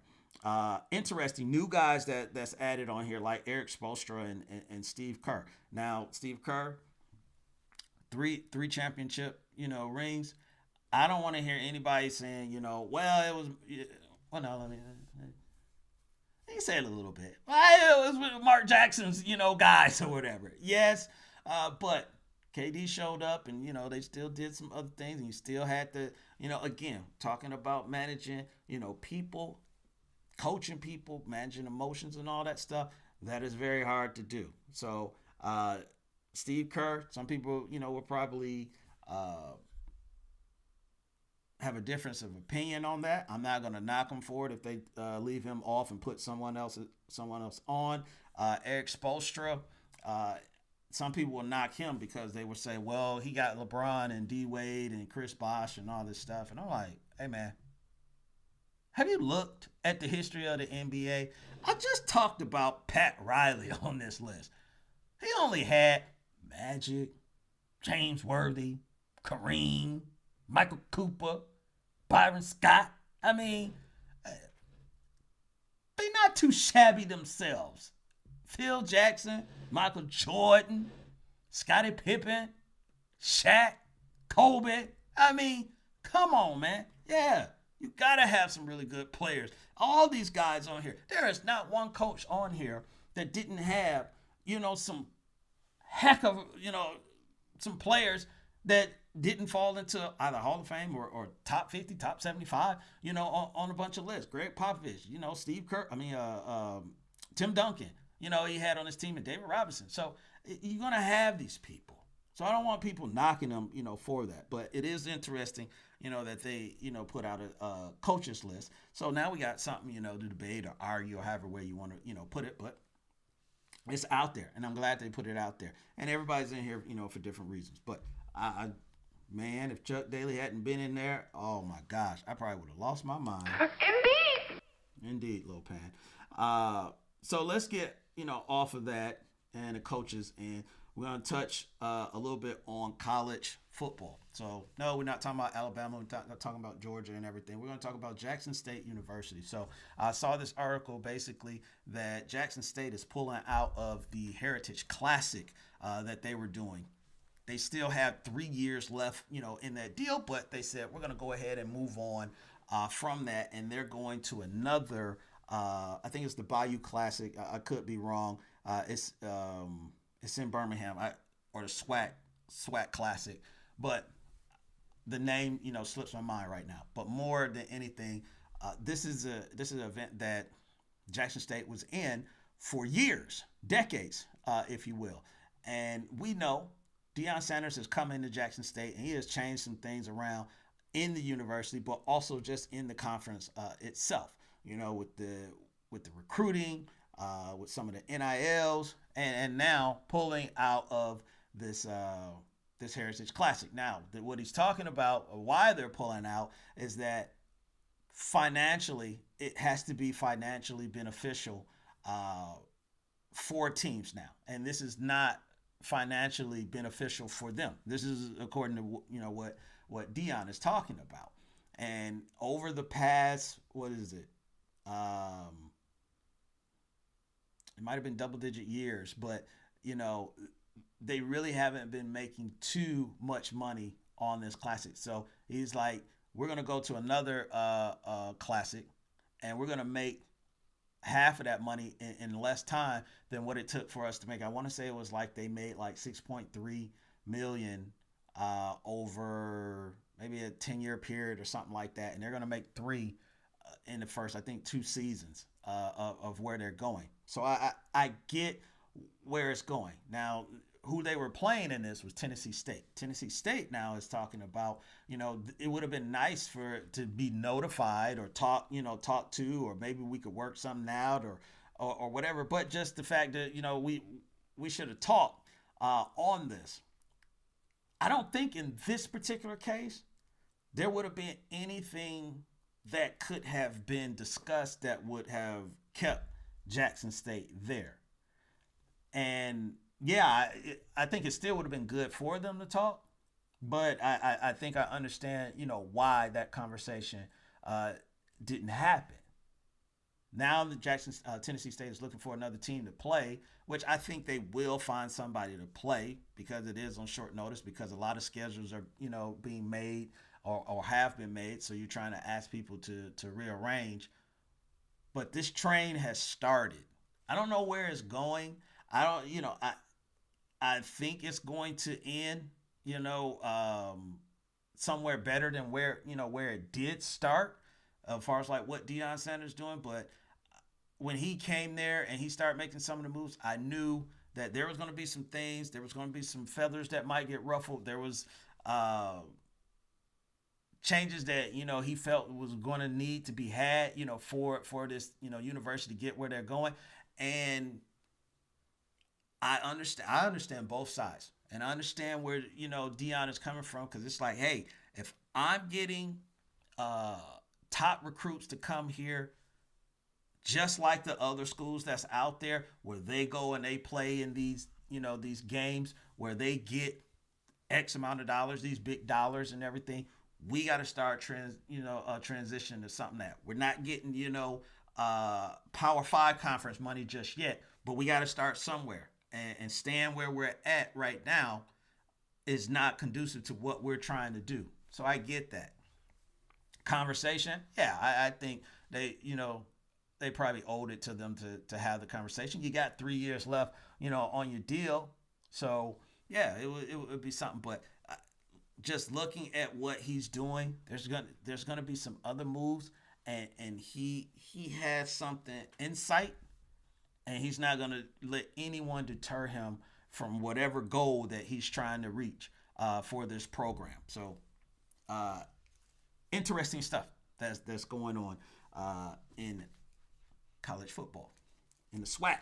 Interesting new guys that's added on here, like Eric Spoelstra and Steve Kerr. Now, Steve Kerr, three championship rings. I don't want to hear anybody saying it was. Well, no, let me say it a little bit. Well, it was with Mark Jackson's guys or whatever. Yes, but KD showed up, and they still did some other things, and you still had to, again, talking about managing, people, coaching people, managing emotions and all that stuff. That is very hard to do. So Steve Kerr, some people, will probably have a difference of opinion on that. I'm not going to knock him for it if they leave him off and put someone else on. Eric Spoelstra. Some people will knock him because they will say, well, he got LeBron and D Wade and Chris Bosh and all this stuff. And I'm like, hey, man, have you looked at the history of the NBA? I just talked about Pat Riley on this list. He only had Magic, James Worthy, Kareem, Michael Cooper, Byron Scott. I mean, they're not too shabby themselves. Phil Jackson, Michael Jordan, Scottie Pippen, Shaq, Kobe. I mean, come on, man. Yeah, you got to have some really good players. All these guys on here. There is not one coach on here that didn't have, some heck of, some players that didn't fall into either Hall of Fame or top 50, top 75, on a bunch of lists. Greg Popovich, Steve Kerr, Tim Duncan. He had on his team and David Robinson. So you're going to have these people. So I don't want people knocking them, for that. But it is interesting, that they, put out a coaches list. So now we got something, to debate or argue or however way you want to, put it. But it's out there. And I'm glad they put it out there. And everybody's in here, for different reasons. But Man, if Chuck Daly hadn't been in there, oh my gosh, I probably would have lost my mind. Indeed. Indeed, Lil Pan. So let's get, off of that and the coaches, and we're going to touch a little bit on college football. So, no, we're not talking about Alabama. We're not talking about Georgia and everything. We're going to talk about Jackson State University. So I saw this article basically that Jackson State is pulling out of the Heritage Classic that they were doing. They still have 3 years left, in that deal, but they said we're going to go ahead and move on from that, and they're going to another. I think it's the Bayou Classic. I could be wrong. It's in Birmingham, or the SWAC Classic, but the name slips my mind right now. But more than anything, this is an event that Jackson State was in for years, decades, if you will, and we know Deion Sanders has come into Jackson State and he has changed some things around in the university, but also just in the conference itself. With the recruiting, with some of the NILs, and now pulling out of this Heritage Classic. Now, what he's talking about, why they're pulling out, is that financially, it has to be financially beneficial for teams now, and this is not financially beneficial for them. This is according to what Deion is talking about. And over the past, what is it? It might have been double-digit years, but they really haven't been making too much money on this classic. So he's like, we're gonna go to another classic, and we're gonna make half of that money in less time than what it took for us to make. I want to say it was like they made like 6.3 million over maybe a 10-year period or something like that, and they're going to make 3 in the first, I think, 2 seasons of where they're going. So I get where it's going. Now, who they were playing in this was Tennessee State. Tennessee State now is talking about, it would have been nice to be notified or talk to, or maybe we could work something out or whatever. But just the fact that, we should have talked on this. I don't think in this particular case, there would have been anything that could have been discussed that would have kept Jackson State there. And yeah, I think it still would have been good for them to talk, but I think I understand, why that conversation didn't happen. Now the Tennessee State is looking for another team to play, which I think they will find somebody to play because it is on short notice, because a lot of schedules are, being made or have been made. So you're trying to ask people to rearrange. But this train has started. I don't know where it's going. I think it's going to end, somewhere better than where it did start, as far as like what Deion Sanders doing. But when he came there and he started making some of the moves, I knew that there was going to be some things. There was going to be some feathers that might get ruffled. There was changes that, he felt was going to need to be had, for this, university to get where they're going. And I understand both sides, and I understand where, Deion is coming from, because it's like, hey, if I'm getting top recruits to come here, just like the other schools that's out there, where they go and they play in these, these games where they get X amount of dollars, these big dollars and everything, we got to start transition to something that we're not getting, Power 5 conference money just yet, but we got to start somewhere. And staying where we're at right now is not conducive to what we're trying to do. So I get that. Conversation, yeah, I think they probably owed it to them to have the conversation. You got 3 years left, on your deal. So, yeah, it would be something. But just looking at what he's doing, there's gonna be some other moves, and he has something insight. And he's not going to let anyone deter him from whatever goal that he's trying to reach for this program. So, interesting stuff that's going on in college football, in the SWAC.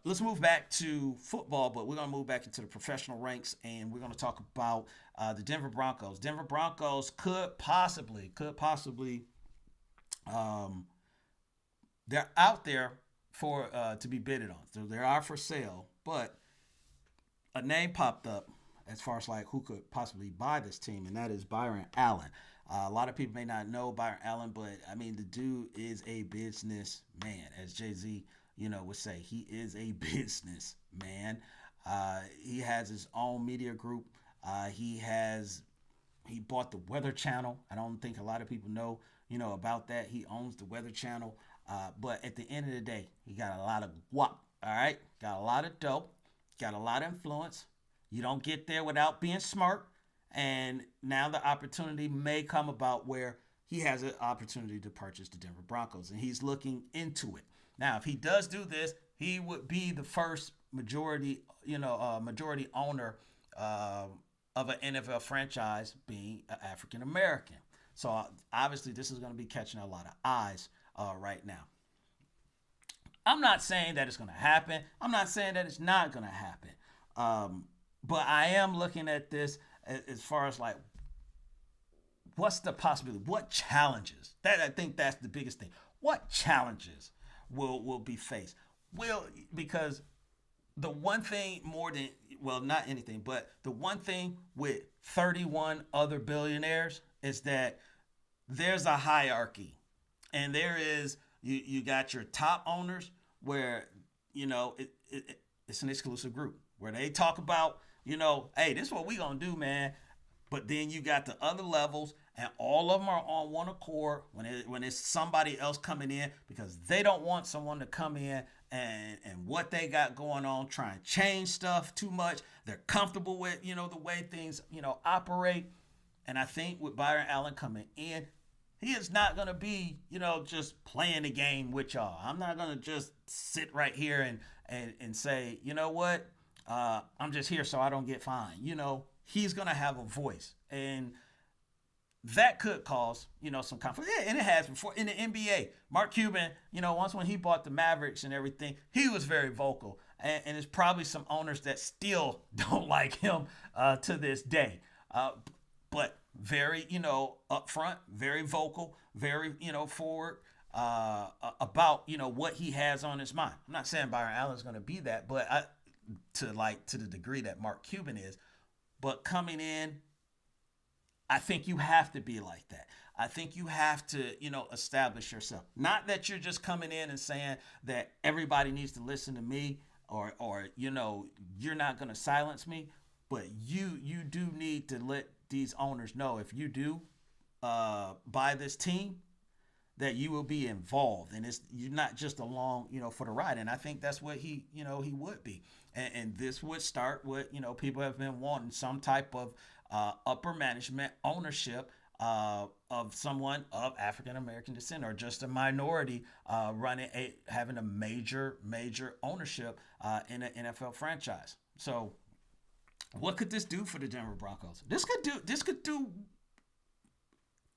Let's move back to football, but we're going to move back into the professional ranks, and we're going to talk about the Denver Broncos. Denver Broncos could possibly, they're out there for to be bidded on. So they are for sale, but a name popped up as far as like who could possibly buy this team, and that is Byron Allen. A lot of people may not know Byron Allen, but I mean, the dude is a business man, as Jay-Z, would say. He is a business man. He has his own media group. He bought the Weather Channel. I don't think a lot of people know, about that. He owns the Weather Channel. But at the end of the day, he got a lot of guap. All right, got a lot of dope. Got a lot of influence. You don't get there without being smart. And now the opportunity may come about where he has an opportunity to purchase the Denver Broncos, and he's looking into it. Now, if he does do this, he would be the first majority owner of an NFL franchise being an African American. So obviously, this is going to be catching a lot of eyes right now. I'm not saying that it's going to happen. I'm not saying that it's not going to happen. But I am looking at this as far as like, what's the possibility? What challenges? I think that's the biggest thing. What challenges will be faced? Because the one thing not anything, but the one thing with 31 other billionaires is that there's a hierarchy, and there is you got your top owners where it's an exclusive group where they talk about hey, this is what we gonna do, man. But then you got the other levels, and all of them are on one accord when it's somebody else coming in, because they don't want someone to come in and what they got going on, try and change stuff too much. They're comfortable with, the way things, operate. And I think with Byron Allen coming in, he is not going to be, just playing the game with y'all. I'm not going to just sit right here and say, you know what? I'm just here so I don't get fined. He's going to have a voice. And that could cause, some conflict. Yeah, and it has before in the NBA. Mark Cuban, once when he bought the Mavericks and everything, he was very vocal. And there's probably some owners that still don't like him to this day. But very, upfront, very vocal, very, forward about, what he has on his mind. I'm not saying Byron Allen's going to be that, but to the degree that Mark Cuban is. But coming in, I think you have to be like that. I think you have to, establish yourself. Not that you're just coming in and saying that everybody needs to listen to me or you're not going to silence me, but you do need to let these owners know, if you do buy this team, that you will be involved, and you're not just along, for the ride. And I think that's what he would be. And this would start with, people have been wanting some type of upper management ownership of someone of African American descent, or just a minority having a major ownership in an NFL franchise. So what could this do for the Denver Broncos? This could do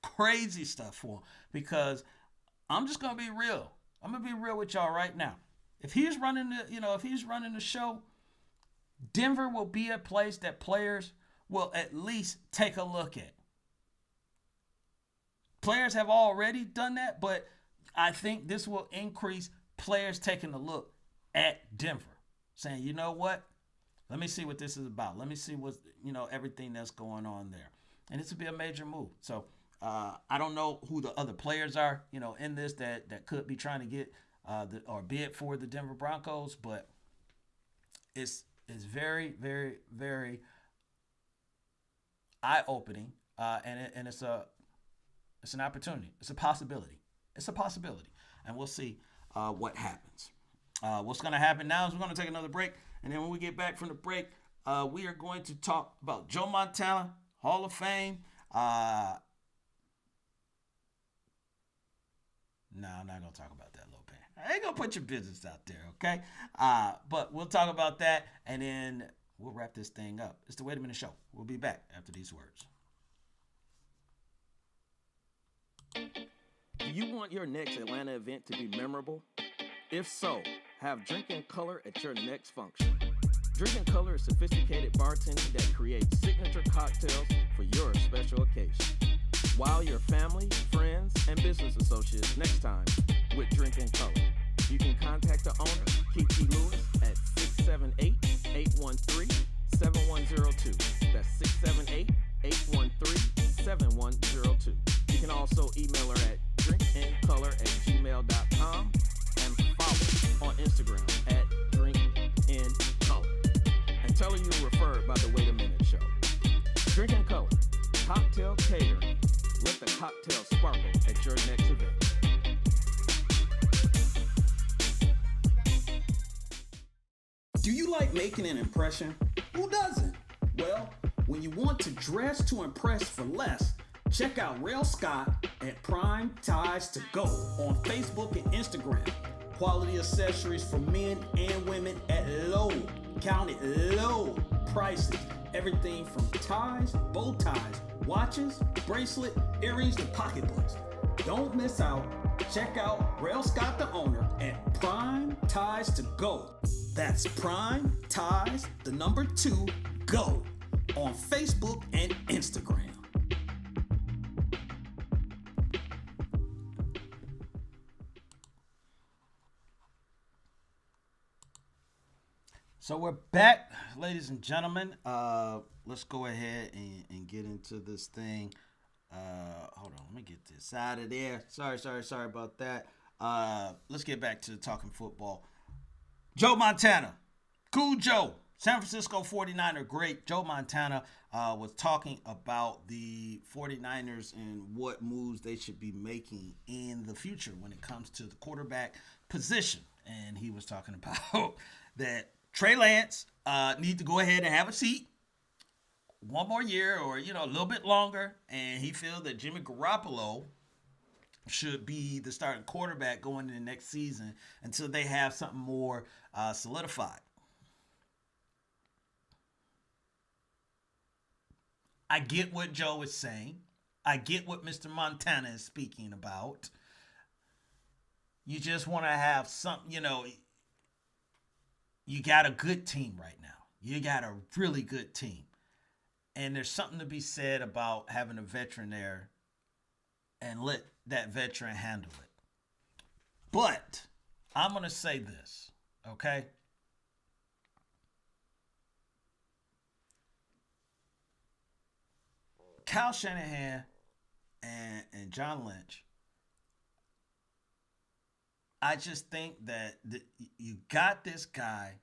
crazy stuff for him, because I'm just gonna be real. I'm gonna be real with y'all right now. If he's running the show, Denver will be a place that players will at least take a look at. Players have already done that, but I think this will increase players taking a look at Denver, saying, you know what? Let me see what this is about. Let me see what, everything that's going on there. And this would be a major move. So I don't know who the other players are, in this that could be trying to get or bid for the Denver Broncos, but it's very, very, very eye-opening, and it's an opportunity. It's a possibility. And we'll see what happens. What's going to happen now is we're going to take another break, and then when we get back from the break, we are going to talk about Joe Montana, Hall of Fame. No, I'm not going to talk about that, Lopan. I ain't going to put your business out there, okay? But we'll talk about that, and then we'll wrap this thing up. It's the Wait a Minute Show. We'll be back after these words. Do you want your next Atlanta event to be memorable? If so, have drinking color at your next function. Drinking Color is sophisticated bartending that creates signature cocktails for your special occasion. Wow your family, friends, and business associates next time with Drinking Color. You can contact the owner, Kiki Lewis, at 678-813-7102. That's 678-813-7102. You can also email her at drinkincolor@gmail.com and follow on Instagram at drinkincolor. And tell her you were referred by the Wait a Minute Show. Drinking Color, cocktail catering. Let the cocktail sparkle at your next event. Do you like making an impression? Who doesn't? Well, when you want to dress to impress for less, check out Rail Scott at Prime Ties to Go on Facebook and Instagram. Quality accessories for men and women at low, counted low prices. Everything from ties, bow ties, watches, bracelet, earrings to pocketbooks. Don't miss out. Check out Rail Scott, the owner, at Prime Ties to Go. That's Prime Ties, the number 2, Go, on Facebook and Instagram. So we're back, ladies and gentlemen. Let's go ahead and get into this thing. Hold on, let me get this out of there. Sorry about that. Let's get back to talking football. Joe Montana, Cool Joe, San Francisco 49er great. Joe Montana was talking about the 49ers and what moves they should be making in the future when it comes to the quarterback position. And he was talking about that Trey Lance need to go ahead and have a seat one more year or, a little bit longer. And he feels that Jimmy Garoppolo should be the starting quarterback going into next season until they have something more solidified. I get what Joe is saying. I get what Mr. Montana is speaking about. You just want to have something, you got a good team right now. You got a really good team. And there's something to be said about having a veteran there and let that veteran handle it. But I'm going to say this, okay? Kyle Shanahan and John Lynch, I just think that you got this guy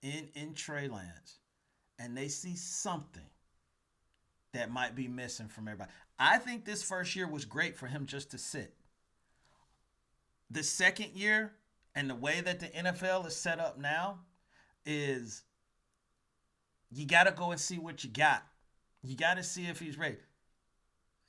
in Trey Lance, and they see something that might be missing from everybody. I think this first year was great for him just to sit. The second year, and the way that the NFL is set up now, is you got to go and see what you got. You got to see if he's ready.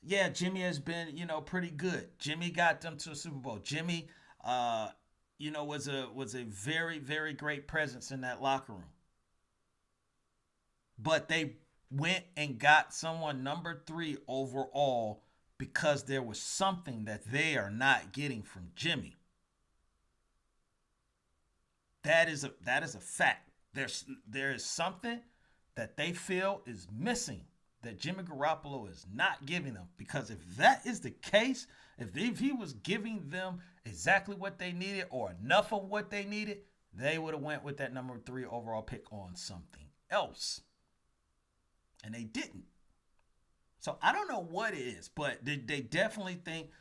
Yeah, Jimmy has been, pretty good. Jimmy got them to a Super Bowl. Jimmy, was a very, very great presence in that locker room. But they went and got someone number 3 overall because there was something that they are not getting from Jimmy. That is a fact. There is something that they feel is missing that Jimmy Garoppolo is not giving them. Because if that is the case, if he was giving them exactly what they needed or enough of what they needed, they would have went with that number 3 overall pick on something else. And they didn't. So I don't know what it is, but they definitely think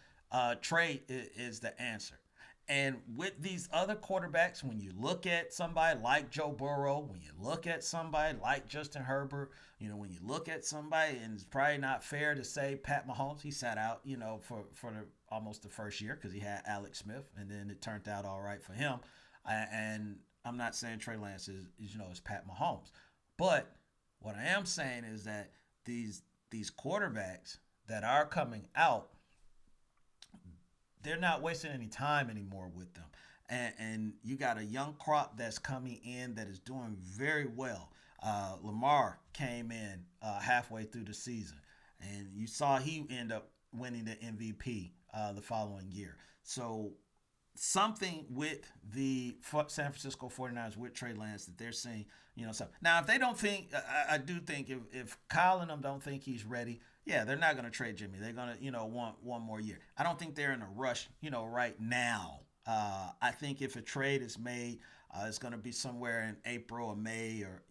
Trey is the answer. And with these other quarterbacks, when you look at somebody like Joe Burrow, when you look at somebody like Justin Herbert, when you look at somebody, and it's probably not fair to say Pat Mahomes, he sat out, for almost the first year because he had Alex Smith, and then it turned out all right for him. And I'm not saying Trey Lance is Pat Mahomes, but what I am saying is that these quarterbacks that are coming out, they're not wasting any time anymore with them. And you got a young crop that's coming in that is doing very well. Lamar came in halfway through the season, and you saw he end up winning the MVP the following year. So something with the San Francisco 49ers with Trey Lance that they're seeing, something. Now, if they don't think, I do think if Kyle and them don't think he's ready, yeah, they're not going to trade Jimmy. They're going to, want one more year. I don't think they're in a rush, right now. I think if a trade is made, it's going to be somewhere in April or May or,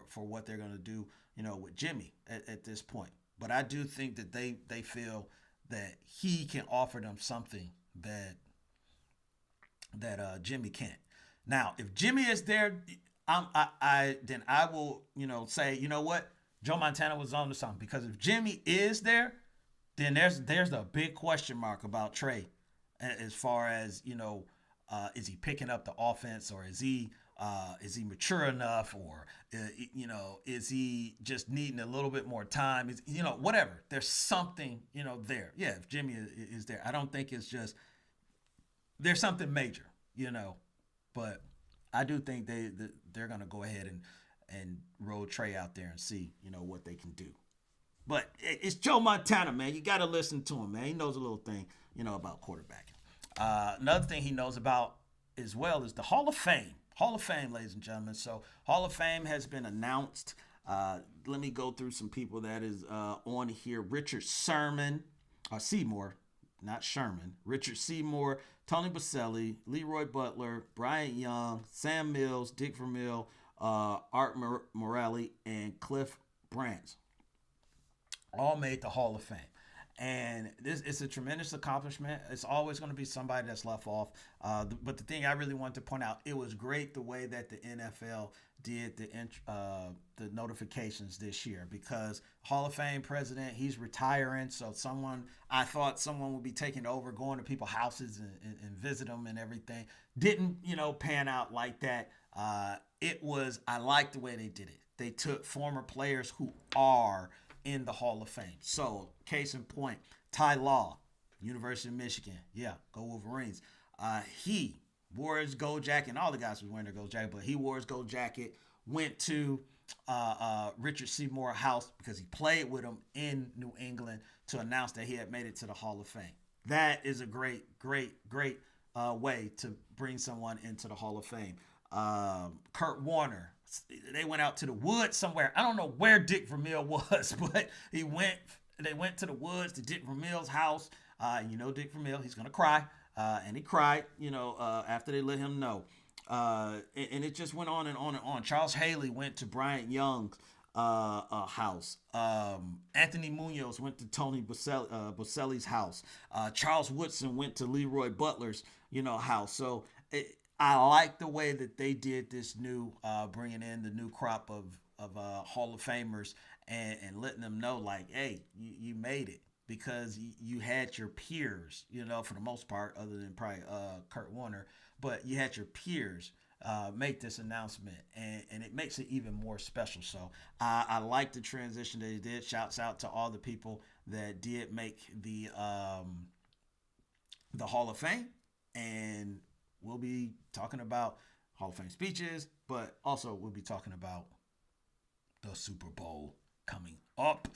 for what they're going to do, with Jimmy at this point. But I do think that they feel that he can offer them something that Jimmy can't. Now, if Jimmy is there, then I will, say, you know what, Joe Montana was on to something. Because if Jimmy is there, then there's a big question mark about Trey, as far as is he picking up the offense, or is he mature enough, or is he just needing a little bit more time? Is, whatever. There's something there. Yeah, if Jimmy is there, I don't think it's just. There's something major, but I do think they're going to go ahead and roll Trey out there and see, what they can do. But it's Joe Montana, man. You got to listen to him, man. He knows a little thing, about quarterbacking. Another thing he knows about as well is the Hall of Fame. Hall of Fame, ladies and gentlemen. So Hall of Fame has been announced. Let me go through some people that is on here. Richard Seymour. Not Sherman, Richard Seymour, Tony Baselli, Leroy Butler, Bryant Young, Sam Mills, Dick Vermeil, Art Morelli, and Cliff Branch all made the Hall of Fame. And this is a tremendous accomplishment. It's always going to be somebody that's left off. But the thing I really wanted to point out, it was great the way that the NFL did the notifications this year, because Hall of Fame president, he's retiring. So I thought someone would be taking over, going to people's houses and visit them and everything. Didn't, pan out like that. I like the way they did it. They took former players who are in the Hall of Fame. So, case in point, Ty Law, University of Michigan. Yeah, go Wolverines. He wore his gold jacket, and all the guys were wearing their gold jacket, but he wore his gold jacket, went to Richard Seymour House because he played with him in New England to announce that he had made it to the Hall of Fame. That is a great way to bring someone into the Hall of Fame. Kurt Warner, they went out to the woods somewhere. I don't know where Dick Vermeil was, but they went to the woods to Dick Vermeil's house. Dick Vermeil, he's going to cry. And he cried, after they let him know. And it just went on and on and on. Charles Haley went to Bryant Young's house. Anthony Munoz went to Tony Baselli's house. Charles Woodson went to Leroy Butler's, house. So I like the way that they did this new, bringing in the new crop of Hall of Famers and letting them know, like, hey, you made it. Because you had your peers, for the most part, other than probably Kurt Warner, but you had your peers make this announcement, and it makes it even more special. So I like the transition that they did. Shouts out to all the people that did make the Hall of Fame, and we'll be talking about Hall of Fame speeches, but also we'll be talking about the Super Bowl coming up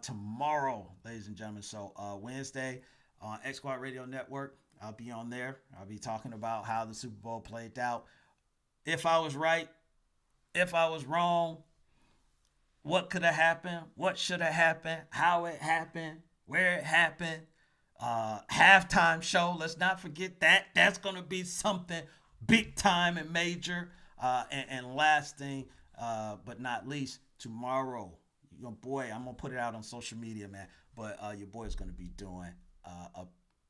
tomorrow, ladies and gentlemen. So Wednesday on X Squad Radio Network, I'll be on there. I'll be talking about how the Super Bowl played out. If I was right, if I was wrong, what could have happened, what should have happened, how it happened, where it happened. Halftime show, let's not forget that. That's going to be something big time and major. And last thing, but not least, tomorrow, your boy, I'm going to put it out on social media, man, but your boy is going to be doing a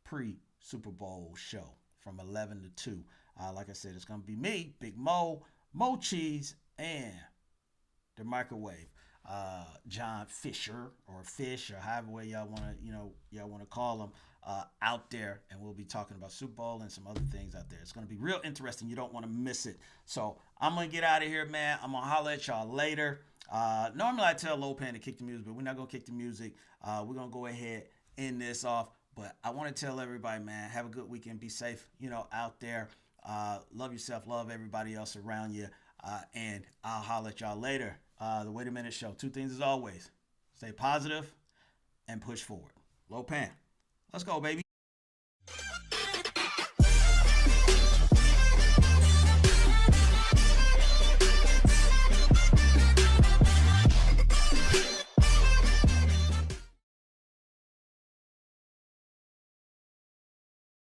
pre-Super Bowl show from 11 to 2. Like I said, it's going to be me, Big Mo Cheese, and the microwave, John Fisher, or Fish, or however way y'all want to call him, out there, and we'll be talking about Super Bowl and some other things out there. It's going to be real interesting. You don't want to miss it. So I'm going to get out of here, man. I'm going to holler at y'all later. Normally I tell Lopan to kick the music, but we're not going to kick the music. We're going to go ahead and end this off. But I want to tell everybody, man, have a good weekend. Be safe, out there. Love yourself. Love everybody else around you. And I'll holler at y'all later. The Wait a Minute Show. Two things as always. Stay positive and push forward. Lopan. Let's go, baby.